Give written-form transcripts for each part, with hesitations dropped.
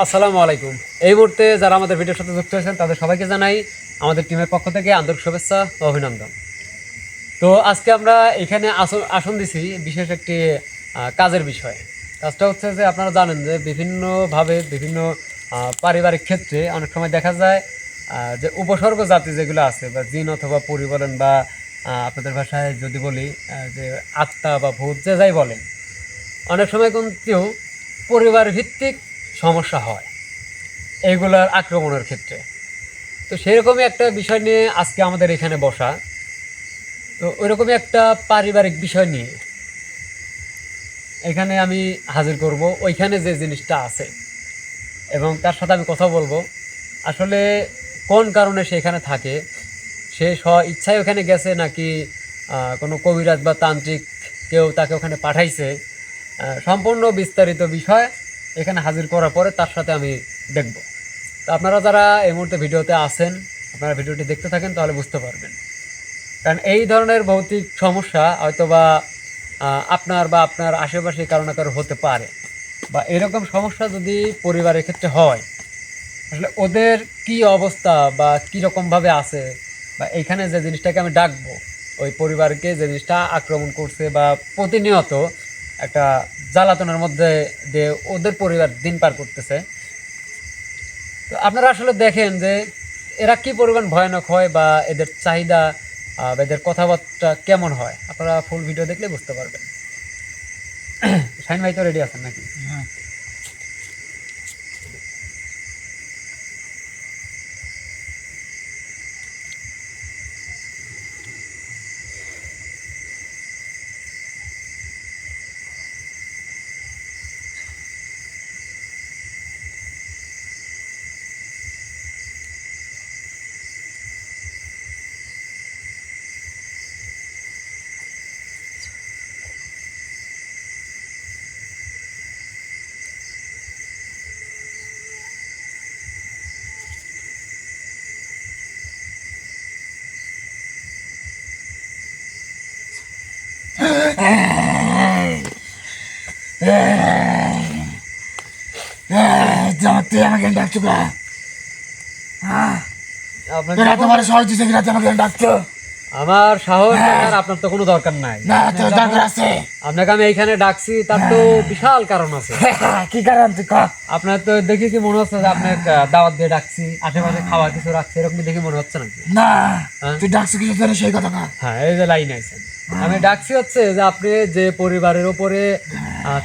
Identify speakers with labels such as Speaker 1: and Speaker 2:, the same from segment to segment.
Speaker 1: আসসালামু আলাইকুম। এই মুহূর্তে যারা আমাদের ভিডিওর সাথে যুক্ত হয়েছেন তাদের সবাইকে জানাই আমাদের টিমের পক্ষ থেকে আন্তরিক শুভেচ্ছা ও অভিনন্দন। তো আজকে আমরা এখানে আসন দিছি বিশেষ একটি কাজের বিষয়। কাজটা হচ্ছে যে আপনারা জানেন যে বিভিন্নভাবে বিভিন্ন পারিবারিক ক্ষেত্রে অনেক সময় দেখা যায় যে উপসর্গ জাতি যেগুলো আছে বা জিন অথবা পরি বলেন বা আপনাদের ভাষায় যদি বলি যে আত্মা বা ভূত যে যাই বলেন, অনেক সময় কিন্তু পরিবার ভিত্তিক সমস্যা হয় এইগুলার আক্রমণের ক্ষেত্রে। তো সেরকমই একটা বিষয় নিয়ে আজকে আমাদের এখানে বসা। তো ওইরকমই একটা পারিবারিক বিষয় নিয়ে এখানে আমি হাজির করব, ওইখানে যে জিনিসটা আছে এবং তার সাথে আমি কথা বলবো আসলে কোন কারণে সে এখানে থাকে, সে স্ব ইচ্ছায় ওখানে গেছে নাকি কোনো কবিরাজ বা তান্ত্রিক কেউ তাকে ওখানে পাঠাইছে। সম্পূর্ণ বিস্তারিত বিষয় এখানে হাজির করার পরে তার সাথে আমি দেখব। তো আপনারা যারা এই মুহূর্তে ভিডিওতে আছেন, আপনারা ভিডিওটি দেখতে থাকেন তাহলে বুঝতে পারবেন। কারণ এই ধরনের ভৌতিক সমস্যা হয়তোবা আপনার বা আপনার আশেপাশে কারো না কারো হতে পারে, বা এরকম সমস্যা যদি পরিবারের ক্ষেত্রে হয় আসলে ওদের কি অবস্থা বা কীরকমভাবে আছে, বা এইখানে যে জিনিসটাকে আমি ডাকবো ওই পরিবারকে যে জিনিসটা আক্রমণ করছে বা প্রতিনিয়ত একটা জ্বালাতনের মধ্যে দিয়ে ওদের পরিবার দিন পার করতেছে। তো আপনারা আসলে দেখেন যে এরা কি পরিমাণ ভয়ানক হয় বা এদের চাহিদা বা এদের কথাবার্তা কেমন হয়, আপনারা ফুল ভিডিও দেখলে বুঝতে পারবেন। শাহিন ভাই তো রেডি আছেন নাকি?
Speaker 2: তুই আমাকে ডাকছো কা?
Speaker 1: আপনার
Speaker 2: তোমার সহজ দিছে কিনা আমাকে ডাকছো?
Speaker 1: আমার সাহস দেখার আপনার তো কোনো দরকার নাই।
Speaker 2: না তোর দরকার আছে।
Speaker 1: আপনাকে আমি এইখানে ডাকছি তার তো বিশাল কারণ আছে।
Speaker 2: কি কারণ তুই ক?
Speaker 1: আপনার তো দেখি কি মনে হচ্ছে যে আপনাকে দাওয়াত দিয়ে ডাকছি, আশেপাশে খাওয়া কিছু রাখছি, এরকম দেখে মনে হচ্ছে নাকি?
Speaker 2: না
Speaker 1: হ্যাঁ?
Speaker 2: তুই ডাকছো কিছু জানিস সেই কথা কা?
Speaker 1: হ্যাঁ, এই যে লাইন আছেন, আমি ডাকছি হচ্ছে যে আপনি যে পরিবারের উপরে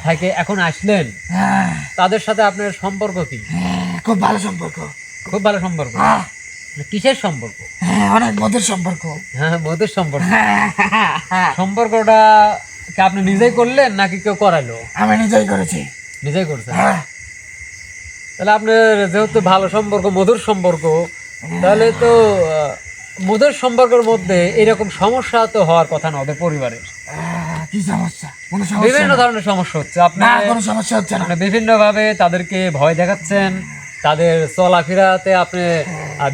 Speaker 1: থাকে এখন আসলেন, তাদের সাথে আপনার সম্পর্ক কি?
Speaker 2: খুব ভালো সম্পর্ক।
Speaker 1: খুব ভালো সম্পর্ক? কিসের সম্পর্ক?
Speaker 2: অনেক মধুর সম্পর্ক।
Speaker 1: হ্যাঁ, মধুর সম্পর্ক। সম্পর্কটা কি আপনি নিজেই করলেন নাকি কেউ করাইলো?
Speaker 2: আমি নিজেই করেছি।
Speaker 1: নিজেই করছেন? তাহলে আপনার যেহেতু ভালো সম্পর্ক, মধুর সম্পর্ক, তাহলে তো মধুর সম্পর্কের মধ্যে এরকম সমস্যা তো হওয়ার কথা না ওদের পরিবারের।
Speaker 2: কি সমস্যা? কোনো সমস্যা?
Speaker 1: বিভিন্ন ধরনের সমস্যা হচ্ছে। আপনি
Speaker 2: কোনো সমস্যা হচ্ছে না।
Speaker 1: বিভিন্ন ভাবে তাদেরকে ভয় দেখাচ্ছেন, তাদের চলাফেরাতে আপনি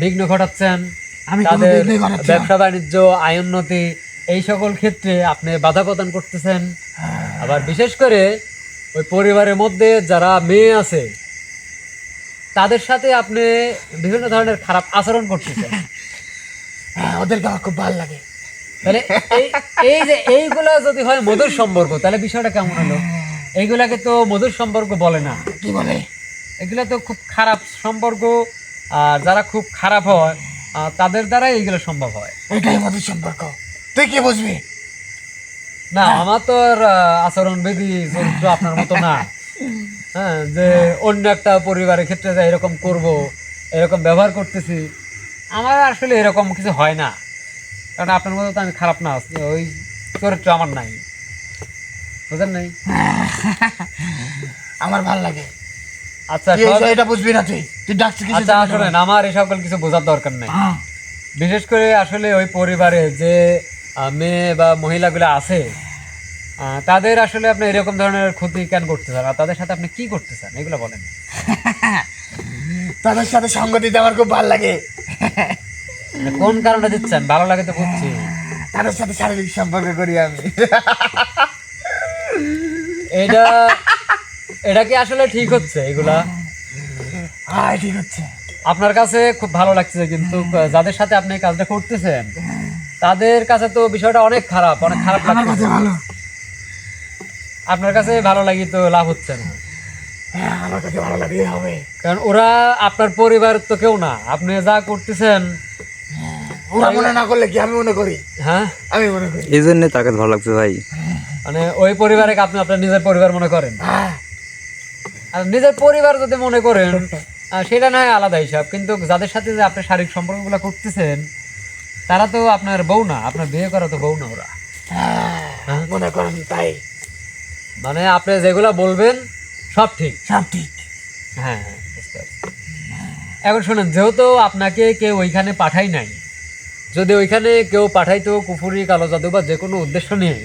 Speaker 1: বিঘ্ন ঘটাচ্ছেন,
Speaker 2: আমি কোনো
Speaker 1: তাদের
Speaker 2: বিঘ্নই ঘটাচ্ছি না।
Speaker 1: ব্যবসা বাণিজ্য, আয় উন্নতি এই সকল ক্ষেত্রে আপনি বাধা প্রদান করতেছেন। আবার বিশেষ করে ওই পরিবারের মধ্যে যারা মেয়ে আছে তাদের সাথে আপনি বিভিন্ন ধরনের খারাপ আচরণ করতেছেন।
Speaker 2: ওদেরকে আমার খুব ভালো লাগে।
Speaker 1: তাহলে এই যে এইগুলা যদি হয় মধুর সম্পর্ক, তাহলে বিষয়টা কেমন হলো? এইগুলাকে তো মধুর সম্পর্ক বলে না।
Speaker 2: কি বলে?
Speaker 1: এগুলো তো খুব খারাপ সম্পর্ক। আর যারা খুব খারাপ হয় তাদের দ্বারাই এইগুলো সম্ভব হয়।
Speaker 2: এটাই মধুর সম্পর্ক। তুই কি বুঝবি?
Speaker 1: না, আমার তো আর আচরণ বিধি চরিত্র আপনার মতো না। হ্যাঁ, যে অন্য একটা পরিবারের ক্ষেত্রে যা এরকম করব, এরকম ব্যবহার করতেছি, আমার আসলে এরকম কিছু হয় না। কারণ আপনার মতো তো আমি খারাপ না, ওই চরিত্র আমার নাই, বুঝেন নাই?
Speaker 2: আমার ভাল লাগে।
Speaker 1: আচ্ছা,
Speaker 2: এটা বুঝবি না তুই? তুই ডাকছিস কিছু?
Speaker 1: আচ্ছা আসলে আমার এই সকল কিছু বোঝার দরকার নাই। বিশেষ করে আসলে ওই পরিবারে যে মেয়ে বা মহিলাগুলো আছে তাদের আসলে আপনি এরকম ধরনের ক্ষতি কেন করতে চান, আর তাদের সাথে আপনি কি করতে চান এগুলো বলেন।
Speaker 2: তাদের সাথে সঙ্গ দিতে আমার খুব ভালো লাগে।
Speaker 1: কোন কারণে দিচ্ছেন? ভালো লাগে তো বুঝছি।
Speaker 2: তাদের সাথে শারীরিক সম্পর্ক করি আমি।
Speaker 1: এটা এটা কি আসলে ঠিক হচ্ছে এগুলা?
Speaker 2: হ্যাঁ ঠিক হচ্ছে।
Speaker 1: আপনার কাছে খুব ভালো লাগছে, কিন্তু যাদের সাথে আপনি এই কাজটা করতেছেন তাদের কাছে তো বিষয়টা অনেক খারাপ
Speaker 2: আমার
Speaker 1: লাগছে।
Speaker 2: কাছে ভালো।
Speaker 1: আপনার কাছে ভালো লাগি তো লাভ হচ্ছে না,
Speaker 2: হ্যাঁ আমার কাছে ভালো লাগলে হবে।
Speaker 1: কারণ ওরা আপনার পরিবার তো কেউ না। আপনি যা করতেছেন,
Speaker 2: ওরা মনে না করলে কি আমি মনে করি?
Speaker 1: হ্যাঁ,
Speaker 2: আমি মনে করি।
Speaker 3: এই জন্য তার কাছে ভালো লাগছে ভাই।
Speaker 1: মানে ওই পরিবারে আপনি আপনার নিজের পরিবার মনে করেন,
Speaker 2: হ্যাঁ
Speaker 1: আর নিজের পরিবার যদি মনে করেন সেটা না হয় আলাদা হিসাব, কিন্তু যাদের সাথে যে আপনি শারীরিক সম্পর্কগুলো করতেছেন তারা তো আপনার বউ না, আপনার বিয়ে করা তো বউ না ওরা।
Speaker 2: হ্যাঁ মনে করেন তাই।
Speaker 1: মানে আপনি যেগুলা বলবেন সব ঠিক।
Speaker 2: সব ঠিক।
Speaker 1: হ্যাঁ হ্যাঁ, বুঝতে পারছি। এখন শুনেন, যেহেতু আপনাকে কেউ ওইখানে পাঠাই নাই, যদি ওইখানে কেউ পাঠাইতো কুফুরি, কালো জাদু বা যে কোনো উদ্দেশ্য নিয়ে,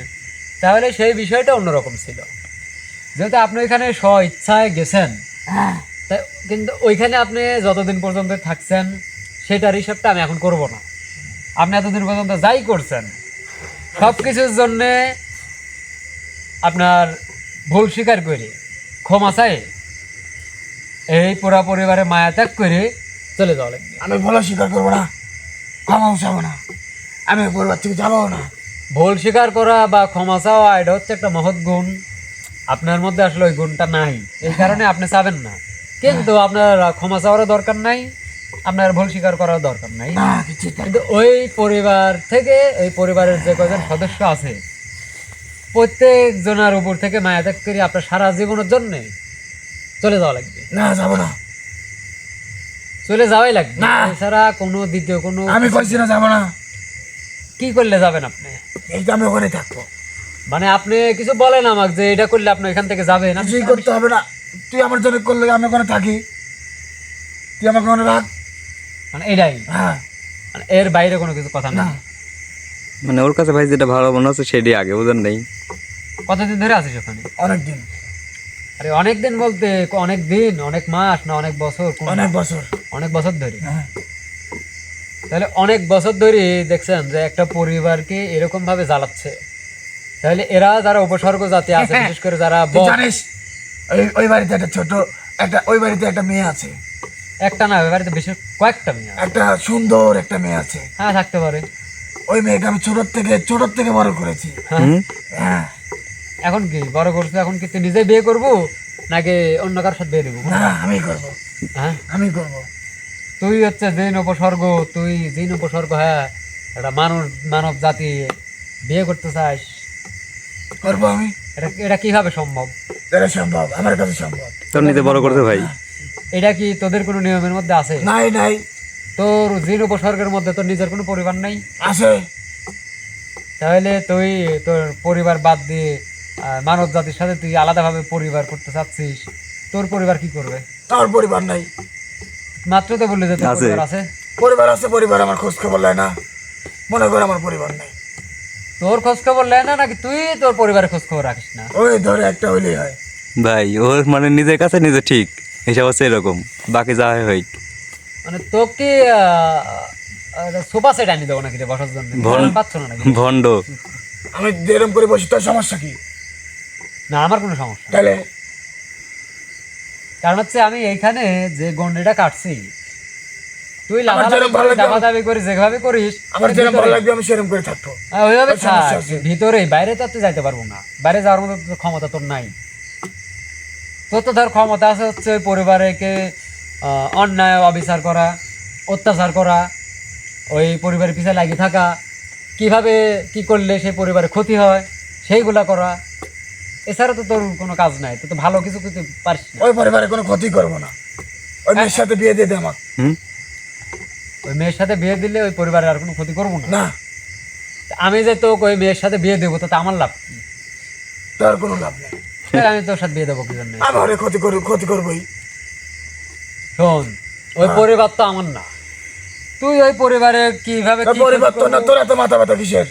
Speaker 1: তাহলে সেই বিষয়টা অন্যরকম ছিল। যেহেতু আপনি ওইখানে স্ব ইচ্ছায় গেছেন,
Speaker 2: হ্যাঁ
Speaker 1: তাই কিন্তু ওইখানে আপনি যতদিন পর্যন্ত থাকছেন সেটার হিসাবটা আমি এখন করব না। আপনি এতদিন পর্যন্ত যাই করছেন সব কিছুর জন্যে আপনার ভুল স্বীকার করে ক্ষমা চাই এই পুরা পরিবারে মায়া ত্যাগ করে চলে যাওয়া লাগবে।
Speaker 2: আমি ভালো স্বীকার করবো না, ক্ষমাও চাবো না, আমি পরিবার থেকে যাবো না।
Speaker 1: ভুল স্বীকার করা বা ক্ষমা চাওয়া এটা হচ্ছে একটা মহৎ গুণ। আপনার মধ্যে আসলে ওই গুণটা নাই, এই কারণে আপনি চাবেন না। কিন্তু আপনার ক্ষমা চাওয়ারও দরকার নাই, আপনার ভুল স্বীকার করার দরকার নাই।
Speaker 2: না কিছু
Speaker 1: কিন্তু ওই পরিবার থেকে, ওই পরিবারের যে কয়জন সদস্য আছে প্রত্যেক জনের উপর থেকে মায়া ত্যাগ করে আপনার সারা জীবনের জন্য চলে যাওয়া লাগবে।
Speaker 2: না যাবো না।
Speaker 1: চলে যাওয়াই লাগবে,
Speaker 2: না।
Speaker 1: এছাড়া কোনো দ্বিতীয় কোনো
Speaker 2: আমি কইছি না যাবো না,
Speaker 1: কি করলে যাবেন আপনি?
Speaker 2: এই তো আমি ওখানে থাকবো।
Speaker 1: মানে আপনি কিছু বলেন আমাকে যে এটা করলে আপনি এখান থেকে যাবেন।
Speaker 2: কিছুই করতে হবে না, তুই আমার জন্য করলে আমি ওখানে থাকি, তুই আমাকে ওখানে রাখ।
Speaker 1: মানে এটাই,
Speaker 2: হ্যাঁ
Speaker 1: মানে এর বাইরে কোনো কিছু কথা
Speaker 2: না
Speaker 1: না।
Speaker 3: মানে ওর কাছে ভাই যেটা ভালো মনে হচ্ছে সেটাই আগে, বুঝেন নেই।
Speaker 1: কতদিন ধরে আছিস ওখানে?
Speaker 2: অনেকদিন।
Speaker 1: আরে অনেক দিন বলতে অনেক দিন, অনেক মাস না অনেক বছর?
Speaker 2: অনেক বছর।
Speaker 1: অনেক বছর ধরে।
Speaker 2: হ্যাঁ
Speaker 1: তাহলে অনেক বছর ধরে দেখছেন যে একটা পরিবারকে এরকম ভাবে জ্বালাচ্ছে, তাহলে এরা যারা উপসর্গ জাতি আছে, বিশেষ করে যারা
Speaker 2: তুই জানিস ওই ওই বাড়িতে একটা ছোট একটা, ওই বাড়িতে একটা মেয়ে আছে,
Speaker 1: একটা না ওই বাড়িতে বেশি কয়েকটা মেয়ে আছে।
Speaker 2: একটা সুন্দর একটা মেয়ে আছে।
Speaker 1: হ্যাঁ থাকতে পারে।
Speaker 2: ওই মেয়েকে আমি ছোট থেকে বড় করেছি।
Speaker 3: হুম?
Speaker 2: হ্যাঁ
Speaker 1: এখন কি বড় করছো, এখন কি তুই নিজে বিয়ে করবো নাকি অন্য কারোর সাথে বিয়ে দেবো?
Speaker 2: না আমি করব,
Speaker 1: হ্যাঁ,
Speaker 2: আমি করব।
Speaker 1: তুই হচ্ছে জিন উপসর্গ, তুই জিন উপসর্গ, হ্যাঁ একটা মানব জাতি বিয়ে করতে চাস,
Speaker 2: করবো আমি।
Speaker 1: এটা এটা কিভাবে সম্ভব?
Speaker 2: এটা সম্ভব, আমার কাছে সম্ভব।
Speaker 3: তোর নিজে বড় করতে ভাই।
Speaker 1: এটা কি তোদের কোনো নিয়মের মধ্যে আছে?
Speaker 2: নাই নাই
Speaker 1: তোর জিন উপসর্গের মধ্যে তোর নিজের কোনো পরিবার নাই?
Speaker 2: আছে।
Speaker 1: তাহলে তুই তোর পরিবার বাদ দিয়ে মানব জাতির সাথে তুই আলাদাভাবে পরিবার করতে চাচ্ছিস, তোর পরিবার কি করবে?
Speaker 2: আমার পরিবার নাই।
Speaker 1: মাত্র তো বললে যে তোর
Speaker 3: আছে।
Speaker 1: পরিবার আছে।
Speaker 2: পরিবার আছে, পরিবার আমার খোঁজ খবর নেয় না, মনে করে আমার পরিবার নাই।
Speaker 1: তোর খোঁজ খবর নেয় না নাকি তুই তোর পরিবারের খোঁজ খবর রাখিস না?
Speaker 2: ওই ধরে একটা হইলেই হয়।
Speaker 3: ভাই ওর মানে নিজের কাছে নিজে ঠিক, হিসাব হচ্ছে এরকম, বাকি যা হয় হইক।
Speaker 1: মানে তোকে সোফা সেট আনি দেবো নাকি রে বসার জন্য? পাচ্ছ না নাকি?
Speaker 3: ভণ্ড।
Speaker 2: আমি যেরকম করে বসি তোর সমস্যা কি?
Speaker 1: না আমার কোনো সমস্যা নেই।
Speaker 2: তাহলে
Speaker 1: কারণ হচ্ছে আমি এইখানে যে গন্ডিটা কাটছি, তুই
Speaker 2: আমার যেরকম ভালো লাগে
Speaker 1: লাফালাফি করিস যেভাবে করিস,
Speaker 2: আমার যেরকম ভালো লাগবে আমি সেরকম করে থাকবো।
Speaker 1: ওইভাবে
Speaker 2: তোর সমস্যা
Speaker 1: থাক।
Speaker 2: আছে।
Speaker 1: ভিতরে বাইরে তো আর তুই যাইতে পারবো না, বাইরে যাওয়ার মতো তো ক্ষমতা তোর নাই। তোর তো ধর ক্ষমতা আছে হচ্ছে ওই পরিবারকে অন্যায় অবিচার করা, অত্যাচার করা, ওই পরিবারের পিছনে লাগিয়ে থাকা, কিভাবে কি করলে সেই পরিবারের ক্ষতি হয় সেইগুলা করা। এছাড়া তো তোর কোনো কাজ নাই, তুই তো ভালো কিছু করতে পারিস না।
Speaker 2: ওই পরিবারে কোনো ক্ষতি করবো না, ওই মেয়ের সাথে বিয়ে দিয়ে দে আমাকে।
Speaker 3: হুম?
Speaker 1: ওই মেয়ের সাথে বিয়ে দিলে ওই পরিবারের আর কোনো ক্ষতি করবো না।
Speaker 2: না
Speaker 1: আমি যে তোকে ওই মেয়ের সাথে বিয়ে দেবো তাতে আমার লাভ কি?
Speaker 2: তোর কোনো লাভ নেই,
Speaker 1: তাহলে আমি তোর সাথে বিয়ে দেবো কি জন্য?
Speaker 2: আমার ক্ষতি করবোই।
Speaker 1: শোন, ওই পরিবার তো আমার না, তুই ওই পরিবারে কিভাবে
Speaker 2: তোর
Speaker 1: কি
Speaker 2: পরিবার তো
Speaker 1: করবি?
Speaker 2: না, তোর এত মাথা ব্যথা কিসের?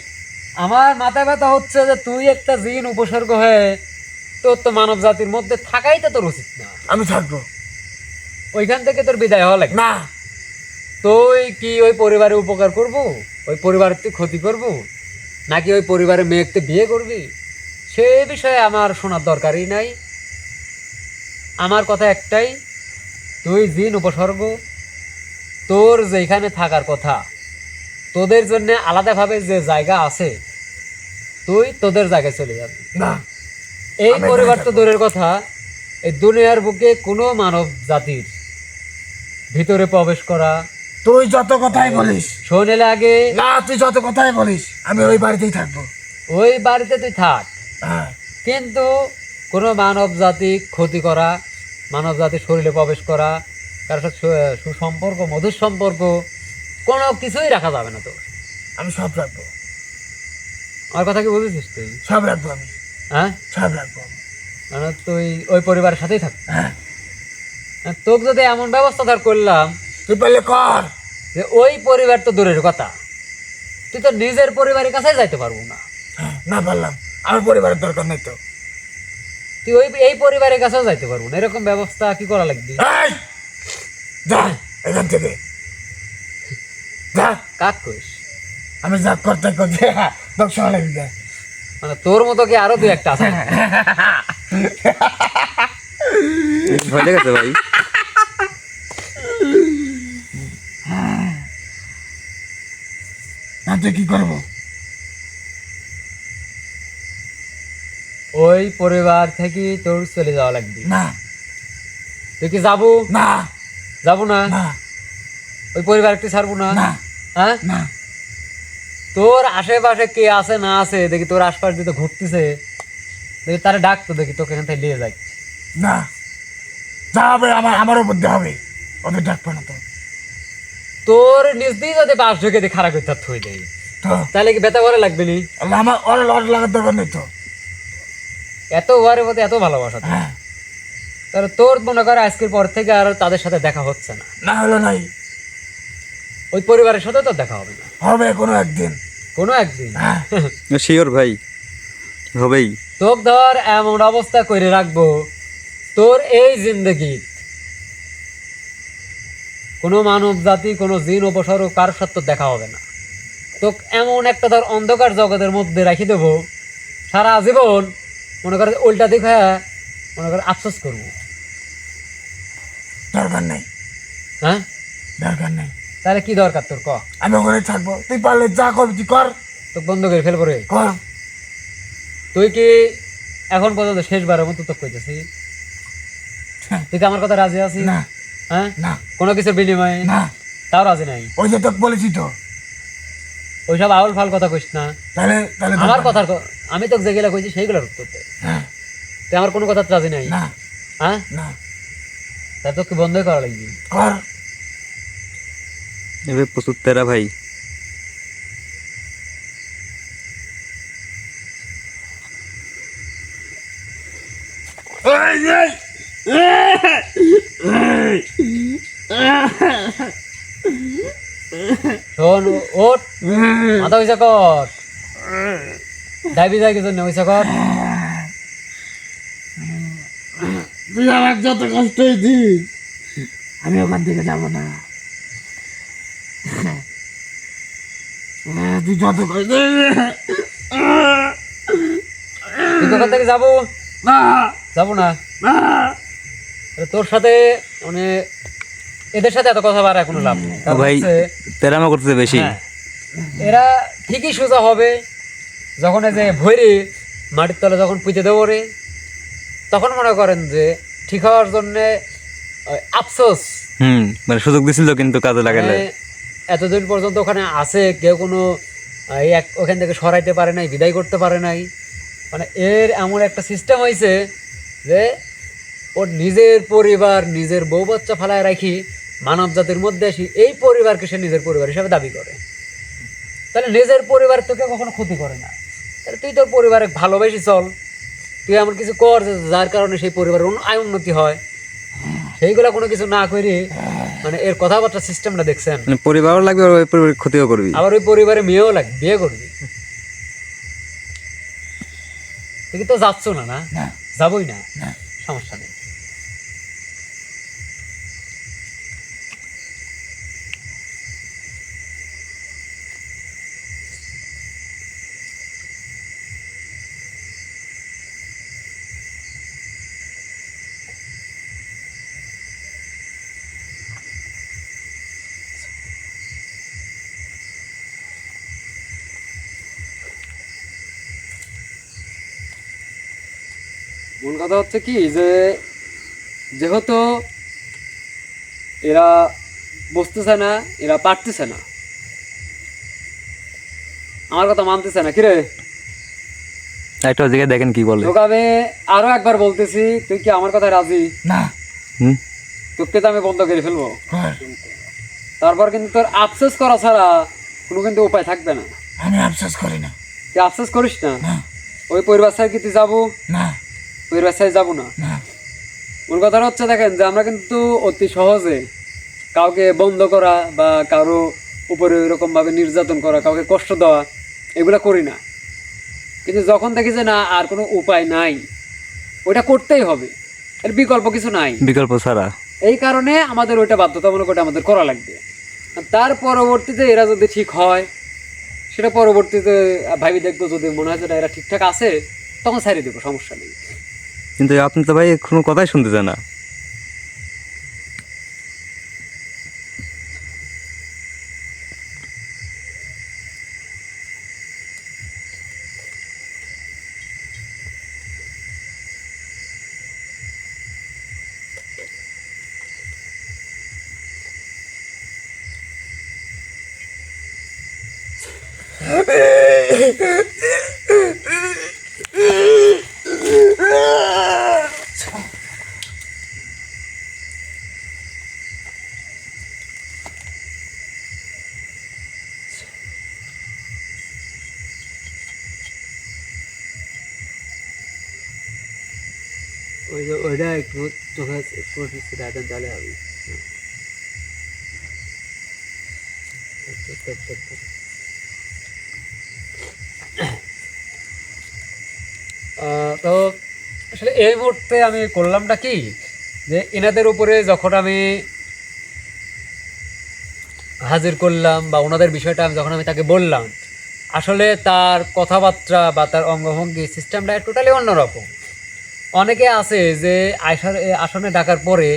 Speaker 1: আমার মাথায় ব্যথা হচ্ছে যে তুই একটা জিন উপসর্গ হয়ে তোর তো মানব জাতির মধ্যে থাকাই তো তোর উচিত না।
Speaker 2: আমি থাকবো
Speaker 1: ওইখান থেকে তোর বিদায় হওয়া লাগে।
Speaker 2: না।
Speaker 1: তুই কি ওই পরিবারে উপকার করব, ওই পরিবারের তুই ক্ষতি করব, নাকি ওই পরিবারের মেয়েকে বিয়ে করবি, সে বিষয়ে আমার শোনার দরকারই নাই। আমার কথা একটাই, তুই জিন উপসর্গ, তোর যেখানে থাকার কথা, তোদের জন্য আলাদাভাবে যে জায়গা আছে, তুই তোদের জায়গায় চলে যাবি।
Speaker 2: না
Speaker 1: এই
Speaker 2: আমি
Speaker 1: পরিবার
Speaker 2: এখানে
Speaker 1: তো
Speaker 2: থাকবো।
Speaker 1: দূরের কথা, এই দুনিয়ার বুকে কোনো মানব জাতির ভিতরে প্রবেশ করা
Speaker 2: তুই যত কথাই বলিস,
Speaker 1: শোনেলে আগে
Speaker 2: না তুই যত কথাই বলিস, আমি ওই বাড়িতেই থাকবো।
Speaker 1: ওই বাড়িতে তুই থাক,
Speaker 2: হ্যাঁ
Speaker 1: কিন্তু কোনো মানব জাতি ক্ষতি করা, মানব জাতির শরীরে প্রবেশ করা, কারোর সাথে সুসম্পর্ক, মধুর সম্পর্ক, কোনো কিছুই রাখা যাবে না তোর।
Speaker 2: আমি সব রাখবো,
Speaker 1: আমার কথা কি বুঝেছিস তুই?
Speaker 2: সব রাখবো আমি,
Speaker 1: হ্যাঁ,
Speaker 2: সব রাখবো আমি।
Speaker 1: মানে তুই ওই পরিবারের সাথেই থাক।
Speaker 2: হ্যাঁ
Speaker 1: তোকে যদি এমন ব্যবস্থা ধর করলাম
Speaker 2: তুই পারলে কর।
Speaker 1: যে ওই পরিবার তো দূরের কথা, তুই তো নিজের পরিবারের কাছে যাইতে পারবো না।
Speaker 2: হ্যাঁ, না পারলাম, আমার পরিবারের দরকার নেই তো।
Speaker 1: তুই ওই এই পরিবারের কাছেও যাইতে পারবো না, এরকম ব্যবস্থা কি করা লাগবে?
Speaker 2: এই, যা এখান থেকে যা।
Speaker 1: কাক কইস?
Speaker 2: আমি যা করতে করতে দর্শন লাগি যায়।
Speaker 1: মানে তোর মতো কি আরো দুই একটা আছে?
Speaker 3: ভয় লেগেছে ভাই।
Speaker 2: না তুই কি করবো?
Speaker 1: ওই পরিবার থেকে তোর চলে যাওয়া লাগবে।
Speaker 2: না
Speaker 1: তুই কি যাবো?
Speaker 2: না
Speaker 1: যাবো না?
Speaker 2: না
Speaker 1: ওই পরিবার একটু ছাড়বো না?
Speaker 2: না
Speaker 1: হ্যাঁ,
Speaker 2: না
Speaker 1: তোর আশেপাশে কে আছে না আছে দেখি, তোর আশপাশ দিয়ে তো ঘুরতেছে, দেখি তারা ডাকতো, দেখি তোকে এখান থেকে নিয়ে যাই।
Speaker 2: না যা হবে আমারও বুদ্ধি হবে, ওদের ডাকবো না তো।
Speaker 1: তোর নিজ দিয়ে যদি বাস ঢুকে দিয়ে খারাপ করতে থই দেয়,
Speaker 2: তো
Speaker 1: তাহলে কি ব্যথা করে লাগবে নি?
Speaker 2: আমার ওর লট লাগার দরকার নেই তো।
Speaker 1: এত ওয়ারের প্রতি এত ভালোবাসা তোর।
Speaker 2: হ্যাঁ
Speaker 1: তাহলে তোর মনে করে আজকের পর থেকে আর তাদের সাথে দেখা হচ্ছে না,
Speaker 2: না হলো নাই,
Speaker 1: ওই পরিবারের সাথে তো দেখা হবে না
Speaker 2: হবে কোনো একদিন।
Speaker 1: কোনো একদিন।
Speaker 2: হ্যাঁ
Speaker 3: শিওর ভাই, হবেই।
Speaker 1: তোক ধর এমন অবস্থা করে রাখবো, তোর এই জিন্দগি কোনো মানব জাতি, কোনো জিন উপসর্গ কারোর সাথে তোর দেখা হবে না। তোকে এমন একটা ধর অন্ধকার জগতের মধ্যে রাখি দেবো, সারা জীবন মনে করে উল্টা দিক হয়ে মনে করে আফসোস করবো।
Speaker 2: দরকার নেই,
Speaker 1: হ্যাঁ,
Speaker 2: দরকার নেই।
Speaker 1: তাহলে কি দরকার তোর? ক,
Speaker 2: আমি ওখানে থাকবো, তুই পারলে যা করবি তুই কর,
Speaker 1: তোকে বন্ধ করে ফেলবো রে।
Speaker 2: কর।
Speaker 1: তুই কি এখন পর্যন্ত শেষবারের মতো তোকে কইতেছি, তুই কি আমার কথা রাজি আছিস?
Speaker 2: না
Speaker 1: হ্যাঁ,
Speaker 2: না
Speaker 1: কোনো কিছুর বিনিময়ে
Speaker 2: না,
Speaker 1: তাও রাজি নাই।
Speaker 2: ওই যে তোকে বলেছি তো।
Speaker 1: ওইসব আউল ফাল কথা কইস না।
Speaker 2: তাহলে তাহলে
Speaker 1: আমার
Speaker 2: দরকার
Speaker 1: কথার আমি তোকে যেগুলা কইছি সেইগুলোর উত্তর দে।
Speaker 2: নেই। হ্যাঁ
Speaker 1: তুই আমার কোনো কথা রাজি নাই?
Speaker 2: না
Speaker 1: হ্যাঁ,
Speaker 2: না,
Speaker 1: তা তোকে বন্ধই করা লাগবে।
Speaker 2: কর।
Speaker 3: এবার প্রচুর তেরা ভাই।
Speaker 2: এই, এই,
Speaker 1: শোন, ওঠ, মাথা হইসা কর, ডাইবি যায় কিছু হইসা কর।
Speaker 2: তুই আমার যত কষ্টই দিস, আমি ওখান থেকে যাবো না। তুই যত কষ্ট
Speaker 1: তুই তোখান থেকে যাবো?
Speaker 2: না
Speaker 1: যাবো না?
Speaker 2: না,
Speaker 1: তাহলে তোর সাথে মানে এদের সাথে এত কথা বার এখনো লাভ নেই। কারণ
Speaker 3: ভাই
Speaker 1: হচ্ছে,
Speaker 3: তেরামা করতেছে বেশি।
Speaker 1: হ্যাঁ, এরা ঠিকই সোজা হবে যখন এই যে ভৈরে মাটির তলে যখন পুঁতে দেবো রে, তখন মনে করেন যে ঠিক হওয়ার জন্যে আফসোস।
Speaker 3: মানে সুযোগ দিছিল কিন্তু কাজে লাগালে।
Speaker 1: মানে এতদিন পর্যন্ত ওখানে আছে, কেউ কোনো ওখান থেকে সরাইতে পারে নাই, বিদায় করতে পারে নাই। মানে এর এমন একটা সিস্টেম হয়েছে যে ওর নিজের পরিবার, নিজের বউ বাচ্চা ফালায় রাখি মানব জাতির মধ্যে আসি এই পরিবারকে সে নিজের পরিবার হিসাবে দাবি করে। তাহলে নিজের পরিবার তোকে কখনো ক্ষতি করে না, তাহলে তুই তোর পরিবারে ভালোবেসে চল। তুই এমন কিছু কর যার কারণে সেই পরিবারের আয় উন্নতি হয়, সেইগুলা কোনো কিছু না করে মানে এর কথাবার্তা সিস্টেমটা দেখছেন।
Speaker 3: মানে পরিবারও লাগবে আর ওই পরিবারের ক্ষতিও করবি।
Speaker 1: আবার ওই পরিবারে মেয়েও লাগবে, বিয়ে করবি। তুই তো যাচ্ছ না? না
Speaker 2: না
Speaker 1: যাবই না,
Speaker 2: না।
Speaker 1: সমস্যা নেই। মূল কথা হচ্ছে কি যে যেহেতু এরা বুঝতেছে না, এরা পারতেছে না, আমার কথা মানতেছে না। কিরে
Speaker 3: একটা জায়গায় দেখেন কি বলে।
Speaker 1: তোকে আমি আরো একবার বলতেছি, তুই কি আমার কথা রাজি?
Speaker 2: না
Speaker 3: হুম,
Speaker 1: তোকে তো আমি বন্ধ করে ফেলবো।
Speaker 2: কর।
Speaker 1: তারপর কিন্তু তোর আফসোস করা ছাড়া কোনো কিন্তু উপায় থাকবে না।
Speaker 2: আমি আফসোস করি না।
Speaker 1: তুই আফসোস করিস না।
Speaker 2: না
Speaker 1: ওই পরিবার সাথে কি তুই যাবো?
Speaker 2: না
Speaker 1: পরিবার সাথে যাবো না।
Speaker 2: না
Speaker 1: মূল কথা হচ্ছে দেখেন যে আমরা কিন্তু অতি সহজে কাউকে বন্ধ করা বা কারো উপরে এরকম ভাবে নির্যাতন করা, কাউকে কষ্ট দেওয়া, এগুলা করি না। কিন্তু যখন দেখি যে না আর কোনো উপায় নাই, ওইটা করতেই হবে, এর বিকল্প কিছু নাই,
Speaker 3: বিকল্প ছাড়া।
Speaker 1: এই কারণে আমাদের ওইটা বাধ্যতামূলক, ওটা আমাদের করা লাগবে। আর তার পরবর্তীতে এরা যদি ঠিক হয়, সেটা পরবর্তীতে ভাবি দেখবো, যদি মনে হয় যে না, এরা ঠিকঠাক আছে, তখন ছাড়িয়ে দেবো, সমস্যা নেই।
Speaker 3: কিন্তু আপনি তো ভাই কোনো কথাই শুনতেছেন না।
Speaker 1: ওই যে ওইটা একটু চোখে একটু রাখেন, তাহলে হবে। তো আসলে এই মুহূর্তে আমি করলামটা কি, যে এনাদের উপরে যখন আমি হাজির করলাম বা ওনাদের বিষয়টা যখন আমি তাকে বললাম, আসলে তার কথাবার্তা বা তার অঙ্গভঙ্গি সিস্টেমটা টোটালি অন্যরকম। অনেকে আছে যে আসনে ডাকার পরে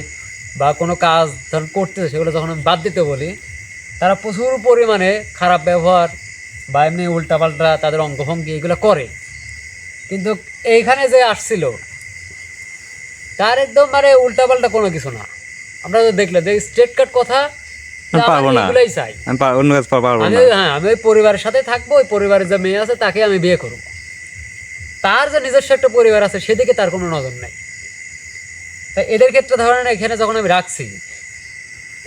Speaker 1: বা কোনো কাজ যখন করতেছে, সেগুলো যখন আমি বাদ দিতে বলি, তারা প্রচুর পরিমাণে খারাপ ব্যবহার বা এমনি উল্টাপাল্টা তাদের অঙ্গভঙ্গি এগুলো করে। কিন্তু এইখানে যে আসছিল, তার একদম মানে উল্টাপাল্টা কোনো কিছু না। আমরা তো দেখলে যে স্ট্রেট কাট কথা,
Speaker 3: আমি পারবো না,
Speaker 1: এগুলোই চাই
Speaker 3: আমি অন্য কাজ পারবো
Speaker 1: আমি।
Speaker 3: না।
Speaker 1: হ্যাঁ, আমি ওই পরিবারের সাথে থাকবো, ওই পরিবারের যে মেয়ে আছে তাকে আমি বিয়ে করবো। তার যে নিজস্ব একটা পরিবার আছে সেদিকে তার কোনো নজর নেই। তাই এদের ক্ষেত্রে ধরেন এখানে যখন আমি রাখছি,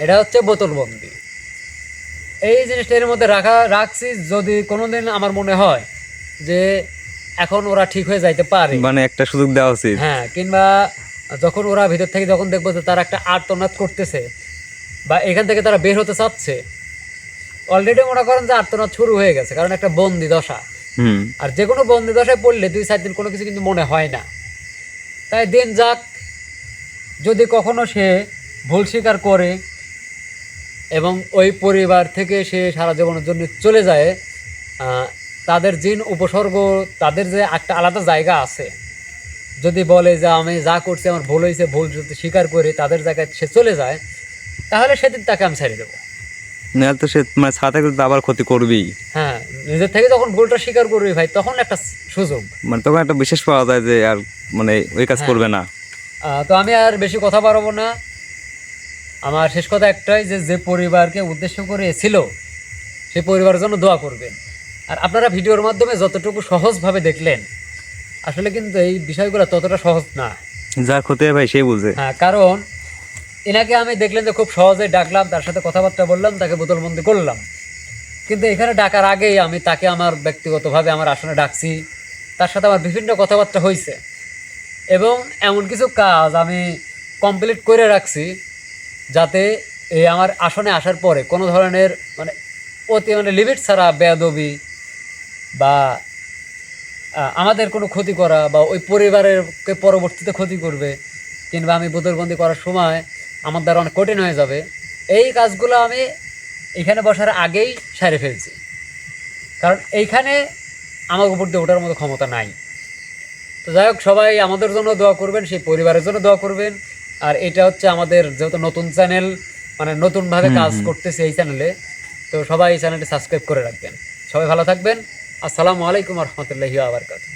Speaker 1: এটা হচ্ছে বোতলবন্দি। এই জিনিসটা এর মধ্যে রাখছি, যদি কোনোদিন আমার মনে হয় যে এখন ওরা ঠিক হয়ে যাইতে পারে,
Speaker 3: মানে একটা সুযোগ দেওয়া উচিত।
Speaker 1: হ্যাঁ, কিংবা যখন ওরা ভিতর থেকে যখন দেখবো যে তারা একটা আর্তনাদ করতেছে বা এখান থেকে তারা বের হতে চাচ্ছে, অলরেডি মনে করেন যে আর্তনাদ শুরু হয়ে গেছে, কারণ একটা বন্দি দশা।
Speaker 3: হুম,
Speaker 1: আর যে কোনো বন্দি দশায় পড়লে 2-4 দিন কোনো কিছু কিন্তু মনে হয় না। তাই দিন যাক, যদি কখনো সে ভুল স্বীকার করে এবং ওই পরিবার থেকে সে সারা জীবনের জন্য চলে যায়, তাদের জিন উপসর্গ, তাদের যে একটা আলাদা জায়গা আছে, যদি বলে যে আমি যা করছি আমার ভুল হয়েছে, ভুল যদি স্বীকার করে তাদের জায়গায় সে চলে যায়, তাহলে সেদিন তাকে আমি ছেড়ে দেবো।
Speaker 3: নাহলে তো সে মানে ছাড়া থাকলে তো আবার ক্ষতি করবেই।
Speaker 1: হ্যাঁ, নিজের থেকে যখন ভুলটা স্বীকার করবি ভাই, তখন একটা সুযোগ,
Speaker 3: মানে তখন একটা বিশেষ পাওয়া যায় যে আর মানে ওই কাজ করবে না।
Speaker 1: তো আমি আর বেশি কথা বাড়াবো না। আমার শেষ কথা একটাই, যে যে পরিবারকে উদ্দেশ্য করে ছিল, সেই পরিবারের জন্য দোয়া করবেন। আর আপনারা ভিডিওর মাধ্যমে যতটুকু সহজভাবে দেখলেন, আসলে কিন্তু এই বিষয়গুলো ততটা সহজ না।
Speaker 3: যার ক্ষতি হয় ভাই সেই বুঝে।
Speaker 1: হ্যাঁ, কারণ এনাকে আমি দেখলেন যে খুব সহজে ডাকলাম, তার সাথে কথাবার্তা বললাম, তাকে বোতলবন্দি করলাম। কিন্তু এখানে ডাকার আগেই আমি তাকে আমার ব্যক্তিগতভাবে আমার আসনে ডাকছি, তার সাথে আমার বিভিন্ন কথাবার্তা হয়েছে, এবং এমন কিছু কাজ আমি কমপ্লিট করে রাখছি, যাতে এই আমার আসনে আসার পরে কোনো ধরনের মানে লিমিট ছাড়া বেয়াদবি বা আমাদের কোনো ক্ষতি করা বা ওই পরিবারেরকে পরবর্তীতে ক্ষতি করবে, কিংবা আমি বোতলবন্দি করার সময় আমার দ্বারা অনেক কঠিন হয়ে যাবে, এই কাজগুলো আমি এখানে বসার আগেই সারে ফেলছি। কারণ এইখানে আমার উপর দিয়ে ওঠার মতো ক্ষমতা নাই। তো যাই হোক, সবাই আমাদের জন্য দোয়া করবেন, সেই পরিবারের জন্য দোয়া করবেন। আর এটা হচ্ছে আমাদের যেহেতু নতুন চ্যানেল, মানে নতুনভাবে কাজ করতেছে এই চ্যানেলে, তো সবাই এই চ্যানেলটি সাবস্ক্রাইব করে রাখবেন। সবাই ভালো থাকবেন। আসসালামু আলাইকুম রহমতুল্লাহি ওয়া বারাকাতুহু।